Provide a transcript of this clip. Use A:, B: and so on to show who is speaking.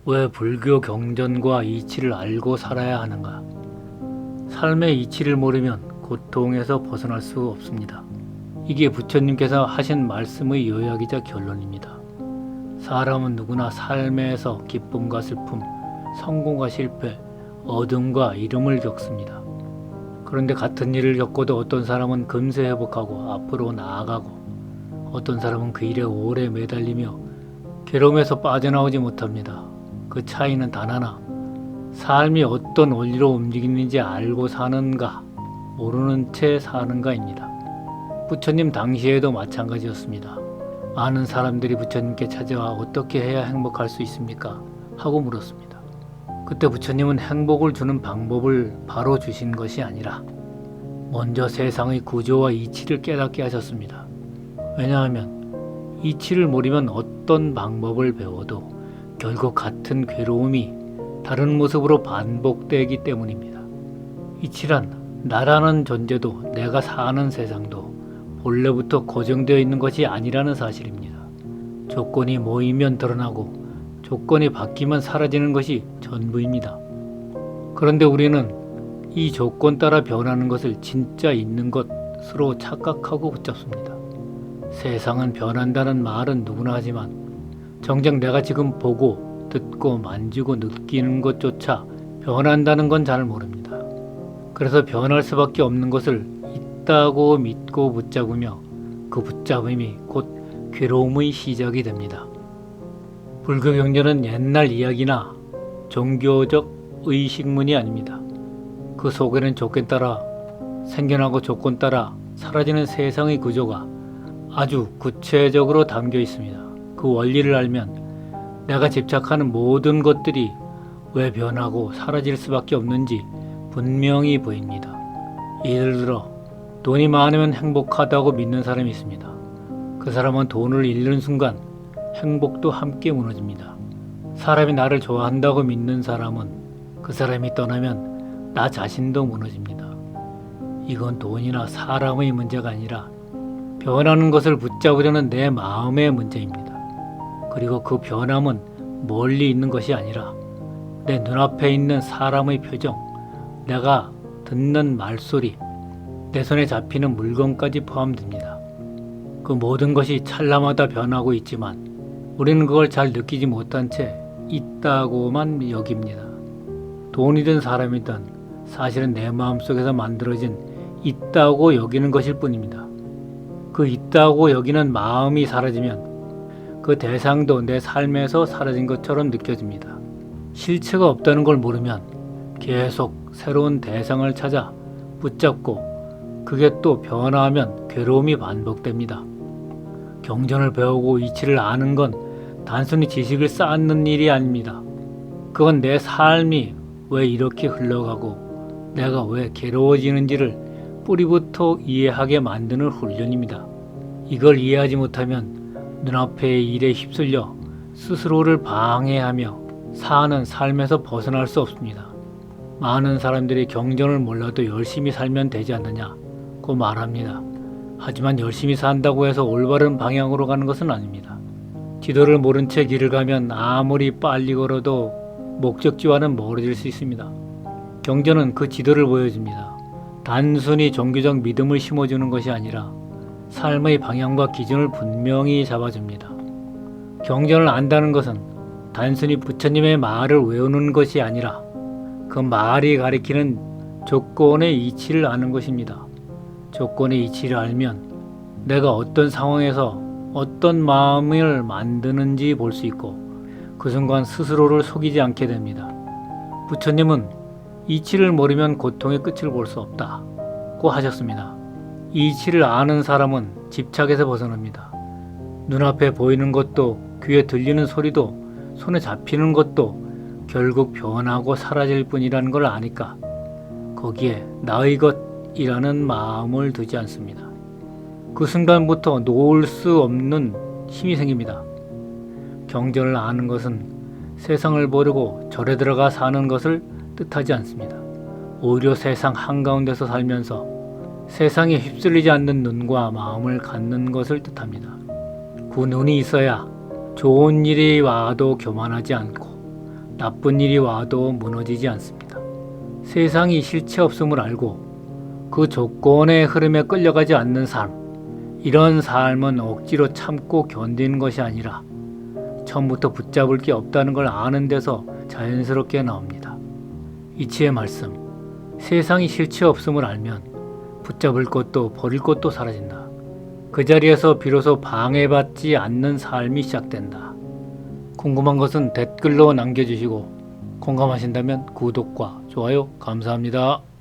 A: 왜 불교 경전과 이치를 알고 살아야 하는가? 삶의 이치를 모르면 고통에서 벗어날 수 없습니다. 이게 부처님께서 하신 말씀의 요약이자 결론입니다. 사람은 누구나 삶에서 기쁨과 슬픔, 성공과 실패, 어둠과 이름을 겪습니다. 그런데 같은 일을 겪어도 어떤 사람은 금세 회복하고 앞으로 나아가고, 어떤 사람은 그 일에 오래 매달리며 괴로움에서 빠져나오지 못합니다. 그 차이는 단 하나, 삶이 어떤 원리로 움직이는지 알고 사는가, 모르는 채 사는가입니다. 부처님 당시에도 마찬가지였습니다. 많은 사람들이 부처님께 찾아와 어떻게 해야 행복할 수 있습니까? 하고 물었습니다. 그때 부처님은 행복을 주는 방법을 바로 주신 것이 아니라 먼저 세상의 구조와 이치를 깨닫게 하셨습니다. 왜냐하면 이치를 모르면 어떤 방법을 배워도 결국 같은 괴로움이 다른 모습으로 반복되기 때문입니다. 이치란 나라는 존재도 내가 사는 세상도 본래부터 고정되어 있는 것이 아니라는 사실입니다. 조건이 모이면 드러나고 조건이 바뀌면 사라지는 것이 전부입니다. 그런데 우리는 이 조건 따라 변하는 것을 진짜 있는 것으로 착각하고 붙잡습니다. 세상은 변한다는 말은 누구나 하지만 정작 내가 지금 보고 듣고 만지고 느끼는 것조차 변한다는 건 잘 모릅니다. 그래서 변할 수밖에 없는 것을 있다고 믿고 붙잡으며 그 붙잡음이 곧 괴로움의 시작이 됩니다. 불교 경전은 옛날 이야기나 종교적 의식문이 아닙니다. 그 속에는 조건 따라 생겨나고 조건 따라 사라지는 세상의 구조가 아주 구체적으로 담겨 있습니다. 그 원리를 알면 내가 집착하는 모든 것들이 왜 변하고 사라질 수밖에 없는지 분명히 보입니다. 예를 들어 돈이 많으면 행복하다고 믿는 사람이 있습니다. 그 사람은 돈을 잃는 순간 행복도 함께 무너집니다. 사람이 나를 좋아한다고 믿는 사람은 그 사람이 떠나면 나 자신도 무너집니다. 이건 돈이나 사람의 문제가 아니라 변하는 것을 붙잡으려는 내 마음의 문제입니다. 그리고 그 변함은 멀리 있는 것이 아니라 내 눈앞에 있는 사람의 표정, 내가 듣는 말소리, 내 손에 잡히는 물건까지 포함됩니다. 그 모든 것이 찰나마다 변하고 있지만 우리는 그걸 잘 느끼지 못한 채 있다고만 여깁니다. 돈이든 사람이든 사실은 내 마음속에서 만들어진 있다고 여기는 것일 뿐입니다. 그 있다고 여기는 마음이 사라지면 그 대상도 내 삶에서 사라진 것처럼 느껴집니다. 실체가 없다는 걸 모르면 계속 새로운 대상을 찾아 붙잡고 그게 또 변화하면 괴로움이 반복됩니다. 경전을 배우고 이치를 아는 건 단순히 지식을 쌓는 일이 아닙니다. 그건 내 삶이 왜 이렇게 흘러가고 내가 왜 괴로워지는지를 뿌리부터 이해하게 만드는 훈련입니다. 이걸 이해하지 못하면 눈앞의 일에 휩쓸려 스스로를 방해하며 사는 삶에서 벗어날 수 없습니다. 많은 사람들이 경전을 몰라도 열심히 살면 되지 않느냐고 말합니다. 하지만 열심히 산다고 해서 올바른 방향으로 가는 것은 아닙니다. 지도를 모른 채 길을 가면 아무리 빨리 걸어도 목적지와는 멀어질 수 있습니다. 경전은 그 지도를 보여줍니다. 단순히 종교적 믿음을 심어주는 것이 아니라 삶의 방향과 기준을 분명히 잡아줍니다. 경전을 안다는 것은 단순히 부처님의 말을 외우는 것이 아니라 그 말이 가리키는 조건의 이치를 아는 것입니다. 조건의 이치를 알면 내가 어떤 상황에서 어떤 마음을 만드는지 볼 수 있고 그 순간 스스로를 속이지 않게 됩니다. 부처님은 이치를 모르면 고통의 끝을 볼 수 없다고 하셨습니다. 이치를 아는 사람은 집착에서 벗어납니다. 눈앞에 보이는 것도 귀에 들리는 소리도 손에 잡히는 것도 결국 변하고 사라질 뿐이라는 걸 아니까 거기에 나의 것이라는 마음을 두지 않습니다. 그 순간부터 놓을 수 없는 힘이 생깁니다. 경전을 아는 것은 세상을 모르고 절에 들어가 사는 것을 뜻하지 않습니다. 오히려 세상 한가운데서 살면서 세상에 휩쓸리지 않는 눈과 마음을 갖는 것을 뜻합니다. 그 눈이 있어야 좋은 일이 와도 교만하지 않고 나쁜 일이 와도 무너지지 않습니다. 세상이 실체 없음을 알고 그 조건의 흐름에 끌려가지 않는 삶, 이런 삶은 억지로 참고 견디는 것이 아니라 처음부터 붙잡을 게 없다는 걸 아는 데서 자연스럽게 나옵니다. 이치의 말씀, 세상이 실체 없음을 알면 붙잡을 것도 버릴 것도 사라진다. 그 자리에서 비로소 방해받지 않는 삶이 시작된다. 궁금한 것은 댓글로 남겨주시고 공감하신다면 구독과 좋아요 감사합니다.